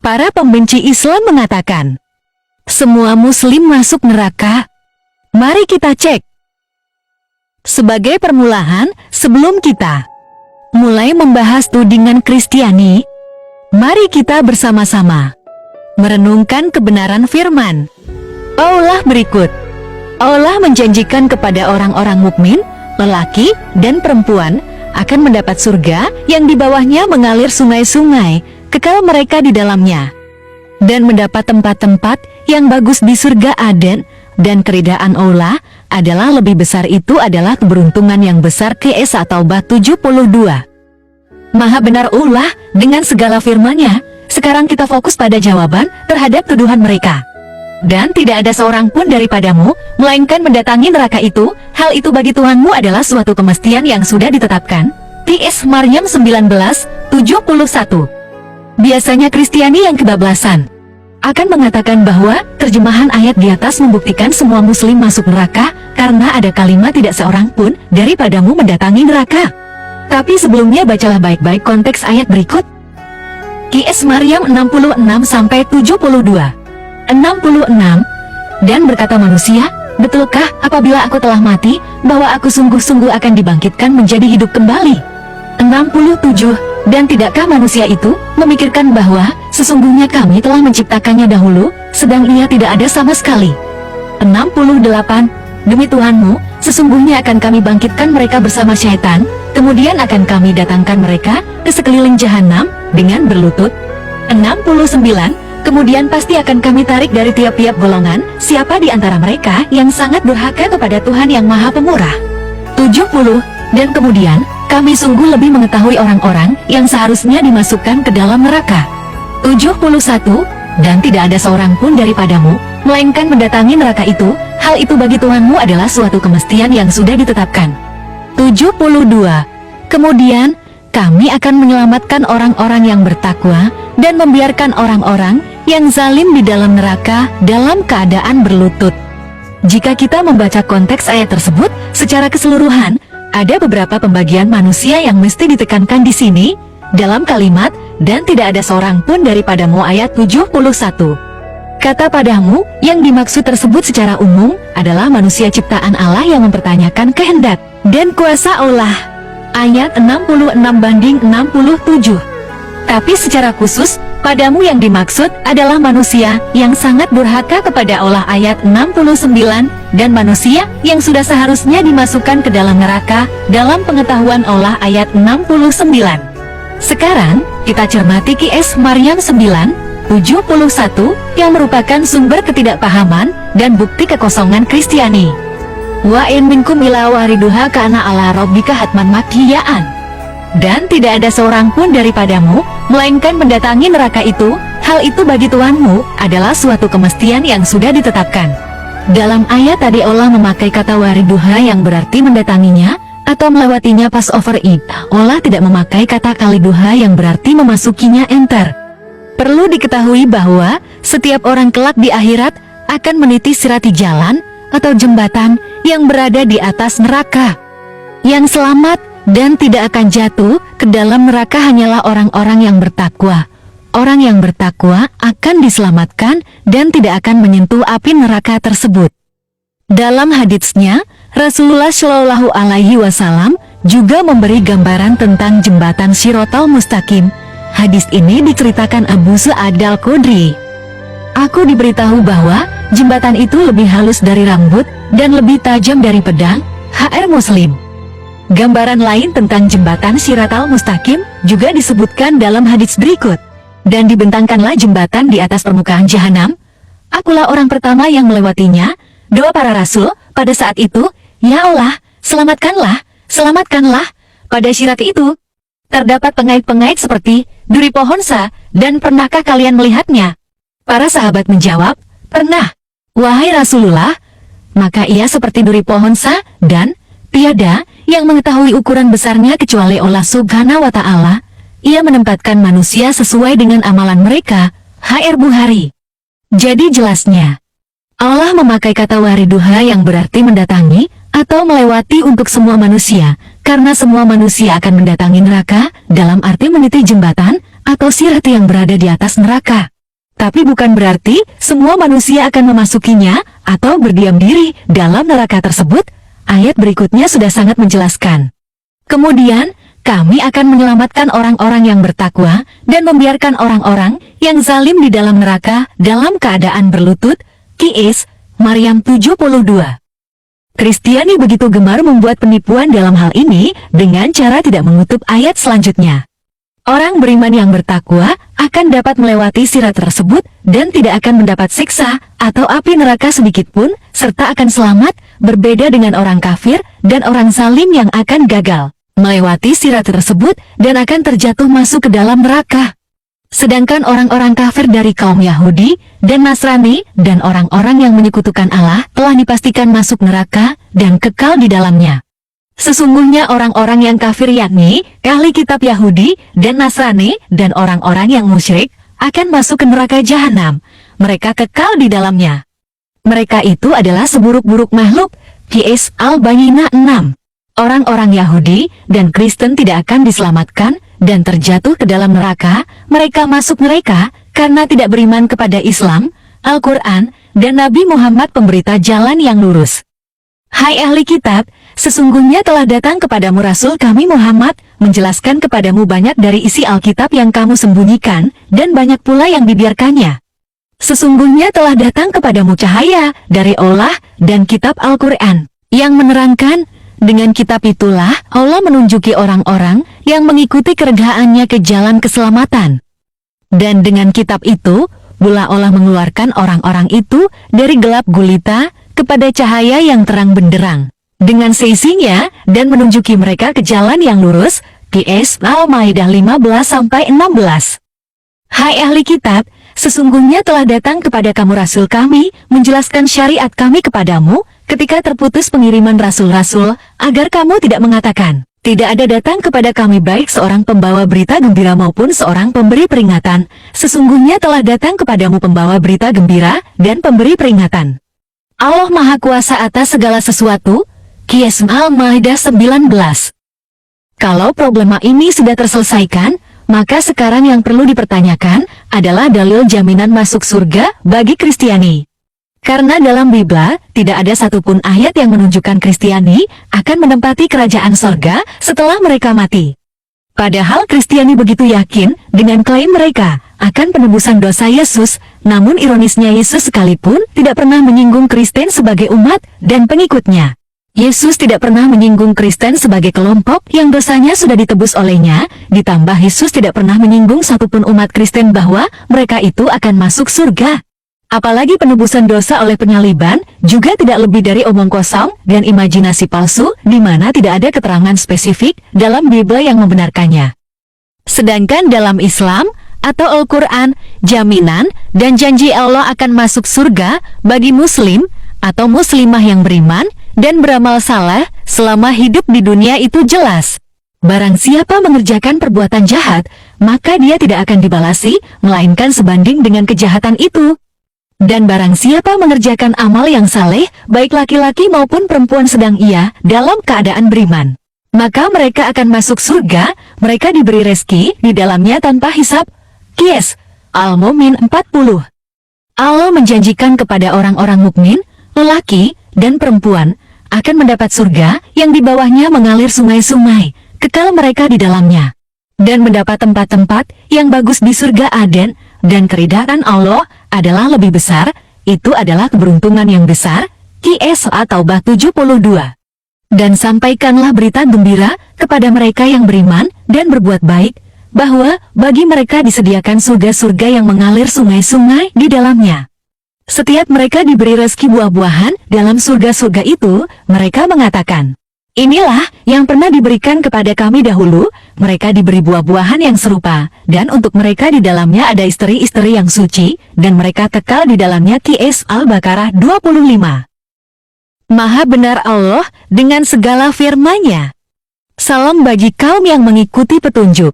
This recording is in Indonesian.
Para pembenci Islam mengatakan, semua muslim masuk neraka. Mari kita cek. Sebagai permulaan, sebelum kita mulai membahas tudingan Kristiani, mari kita bersama-sama merenungkan kebenaran firman Allah berikut. Allah menjanjikan kepada orang-orang mukmin, lelaki dan perempuan, akan mendapat surga yang di bawahnya mengalir sungai-sungai, kekal mereka di dalamnya, dan mendapat tempat-tempat yang bagus di surga Aden. Dan keridaan Allah adalah lebih besar, itu adalah keberuntungan yang besar. QS atau Taubah 72. Maha benar Allah dengan segala firman-Nya. Sekarang kita fokus pada jawaban terhadap tuduhan mereka. Dan tidak ada seorang pun daripadamu melainkan mendatangi neraka itu. Hal itu bagi Tuhanmu adalah suatu kemestian yang sudah ditetapkan. TS Maryam 19:71. Biasanya Kristiani yang kebablasan akan mengatakan bahwa terjemahan ayat di atas membuktikan semua muslim masuk neraka karena ada kalimat tidak seorang pun daripadamu mendatangi neraka. Tapi sebelumnya bacalah baik-baik konteks ayat berikut. QS Maryam 66-72. 66. Dan berkata manusia, betulkah apabila aku telah mati, bahwa aku sungguh-sungguh akan dibangkitkan menjadi hidup kembali? 67. Dan tidakkah manusia itu memikirkan bahwa sesungguhnya kami telah menciptakannya dahulu, sedang ia tidak ada sama sekali? 68. Demi Tuhanmu, sesungguhnya akan kami bangkitkan mereka bersama syaitan, kemudian akan kami datangkan mereka ke sekeliling jahanam dengan berlutut. 69. Kemudian pasti akan kami tarik dari tiap-tiap golongan, siapa di antara mereka yang sangat durhaka kepada Tuhan yang Maha Pemurah. 70. Dan kemudian kami sungguh lebih mengetahui orang-orang yang seharusnya dimasukkan ke dalam neraka. 71. Dan tidak ada seorang pun daripadamu melainkan mendatangi neraka itu. Hal itu bagi Tuhanmu adalah suatu kemestian yang sudah ditetapkan. 72. Kemudian kami akan menyelamatkan orang-orang yang bertakwa dan membiarkan orang-orang yang zalim di dalam neraka dalam keadaan berlutut. Jika kita membaca konteks ayat tersebut secara keseluruhan, ada beberapa pembagian manusia yang mesti ditekankan di sini dalam kalimat dan tidak ada seorang pun daripadamu ayat 71. Kata padamu yang dimaksud tersebut secara umum adalah manusia ciptaan Allah yang mempertanyakan kehendak dan kuasa Allah. Ayat 66-67. Tapi secara khusus, padamu yang dimaksud adalah manusia yang sangat durhaka kepada Allah ayat 69, dan manusia yang sudah seharusnya dimasukkan ke dalam neraka dalam pengetahuan Allah ayat 69. Sekarang, kita cermati QS Maryam 9:71 yang merupakan sumber ketidakpahaman dan bukti kekosongan Kristiani. Wa in minkum ila wariduha kana ala rabbika hatman makkiyaan. Dan tidak ada seorang pun daripadamu melainkan mendatangi neraka itu. Hal itu bagi Tuhanmu adalah suatu kemestian yang sudah ditetapkan. Dalam ayat tadi Allah memakai kata wariduha yang berarti mendatanginya atau melewatinya Passover Id. Allah tidak memakai kata kaliduha yang berarti memasukinya enter. Perlu diketahui bahwa setiap orang kelak di akhirat akan meniti sirati jalan atau jembatan yang berada di atas neraka. Yang selamat dan tidak akan jatuh ke dalam neraka hanyalah orang-orang yang bertakwa. Orang yang bertakwa akan diselamatkan dan tidak akan menyentuh api neraka tersebut. Dalam haditsnya, Rasulullah Shallallahu Alaihi Wasallam juga memberi gambaran tentang jembatan Shiratal Mustaqim. Hadis ini diceritakan Abu Sa'ad Al-Khudri. Aku diberitahu bahwa jembatan itu lebih halus dari rambut dan lebih tajam dari pedang. HR Muslim. Gambaran lain tentang jembatan Shiratal Mustaqim juga disebutkan dalam hadits berikut. Dan dibentangkanlah jembatan di atas permukaan jahanam. Akulah orang pertama yang melewatinya. Doa para rasul pada saat itu, ya Allah, selamatkanlah, selamatkanlah. Pada syirat itu terdapat pengait-pengait seperti duri pohon sa, dan pernahkah kalian melihatnya? Para sahabat menjawab, pernah, wahai Rasulullah. Maka ia seperti duri pohon sa, dan tiada yang mengetahui ukuran besarnya kecuali Allah Subhanahu wa Ta'ala. Ia menempatkan manusia sesuai dengan amalan mereka. HR Bukhari. Jadi jelasnya, Allah memakai kata wariduha yang berarti mendatangi atau melewati untuk semua manusia, karena semua manusia akan mendatangi neraka dalam arti meniti jembatan atau sirat yang berada di atas neraka. Tapi bukan berarti semua manusia akan memasukinya atau berdiam diri dalam neraka tersebut. Ayat berikutnya sudah sangat menjelaskan. Kemudian, kami akan menyelamatkan orang-orang yang bertakwa dan membiarkan orang-orang yang zalim di dalam neraka dalam keadaan berlutut. Qis, Maryam 72. Kristiani begitu gemar membuat penipuan dalam hal ini dengan cara tidak mengutuk ayat selanjutnya. Orang beriman yang bertakwa akan dapat melewati sirat tersebut dan tidak akan mendapat siksa atau api neraka sedikitpun, serta akan selamat, berbeda dengan orang kafir dan orang zalim yang akan gagal melewati sirat tersebut dan akan terjatuh masuk ke dalam neraka. Sedangkan orang-orang kafir dari kaum Yahudi dan Nasrani dan orang-orang yang menyekutukan Allah telah dipastikan masuk neraka dan kekal di dalamnya. Sesungguhnya orang-orang yang kafir yakni ahli kitab Yahudi dan Nasrani dan orang-orang yang musyrik akan masuk ke neraka jahanam. Mereka kekal di dalamnya. Mereka itu adalah seburuk-buruk makhluk. Qis Al-Bayyinah 6. Orang-orang Yahudi dan Kristen tidak akan diselamatkan dan terjatuh ke dalam neraka. Mereka masuk neraka karena tidak beriman kepada Islam, Al-Quran, dan Nabi Muhammad pemberita jalan yang lurus. Hai ahli kitab, sesungguhnya telah datang kepadamu Rasul kami Muhammad, menjelaskan kepadamu banyak dari isi Alkitab yang kamu sembunyikan, dan banyak pula yang dibiarkannya. Sesungguhnya telah datang kepadamu cahaya dari Allah dan kitab Al-Quran, yang menerangkan, dengan kitab itulah Allah menunjuki orang-orang yang mengikuti keredaannya ke jalan keselamatan. Dan dengan kitab itu, pula Allah mengeluarkan orang-orang itu dari gelap gulita kepada cahaya yang terang benderang, dengan seisinya dan menunjuki mereka ke jalan yang lurus. Qis Al-Maidah 15-16. Hai ahli kitab, sesungguhnya telah datang kepada kamu Rasul kami, menjelaskan syariat kami kepadamu, ketika terputus pengiriman rasul-rasul, agar kamu tidak mengatakan, tidak ada datang kepada kami baik seorang pembawa berita gembira maupun seorang pemberi peringatan. Sesungguhnya telah datang kepadamu pembawa berita gembira dan pemberi peringatan. Allah Maha Kuasa atas segala sesuatu. Qis Al-Maidah 19. Kalau problema ini sudah terselesaikan, maka sekarang yang perlu dipertanyakan adalah dalil jaminan masuk surga bagi Kristiani. Karena dalam Bibel tidak ada satupun ayat yang menunjukkan Kristiani akan menempati kerajaan surga setelah mereka mati. Padahal Kristiani begitu yakin dengan klaim mereka akan penebusan dosa Yesus, namun ironisnya Yesus sekalipun tidak pernah menyinggung Kristen sebagai umat dan pengikutnya. Yesus tidak pernah menyinggung Kristen sebagai kelompok yang dosanya sudah ditebus olehnya, ditambah Yesus tidak pernah menyinggung satupun umat Kristen bahwa mereka itu akan masuk surga. Apalagi penebusan dosa oleh penyaliban juga tidak lebih dari omong kosong dan imajinasi palsu, di mana tidak ada keterangan spesifik dalam Bibel yang membenarkannya. Sedangkan dalam Islam atau Al-Quran, jaminan dan janji Allah akan masuk surga bagi muslim atau muslimah yang beriman dan beramal saleh selama hidup di dunia itu jelas. Barang siapa mengerjakan perbuatan jahat, maka dia tidak akan dibalasi, melainkan sebanding dengan kejahatan itu. Dan barang siapa mengerjakan amal yang saleh, baik laki-laki maupun perempuan sedang ia dalam keadaan beriman, maka mereka akan masuk surga, mereka diberi rezeki di dalamnya tanpa hisab. Qis Al-Mu'min 40. Allah menjanjikan kepada orang-orang mukmin, lelaki dan perempuan, akan mendapat surga yang di bawahnya mengalir sungai-sungai, kekal mereka di dalamnya, dan mendapat tempat-tempat yang bagus di surga Aden, dan keridhaan Allah adalah lebih besar. Itu adalah keberuntungan yang besar. Qis At-Taubah 72. Dan sampaikanlah berita gembira kepada mereka yang beriman dan berbuat baik, bahwa bagi mereka disediakan surga-surga yang mengalir sungai-sungai di dalamnya. Setiap mereka diberi rezeki buah-buahan dalam surga-surga itu, mereka mengatakan, inilah yang pernah diberikan kepada kami dahulu. Mereka diberi buah-buahan yang serupa, dan untuk mereka di dalamnya ada istri-istri yang suci, dan mereka kekal di dalamnya. Qis Al-Baqarah 25. Maha benar Allah dengan segala firman-Nya. Salam bagi kaum yang mengikuti petunjuk.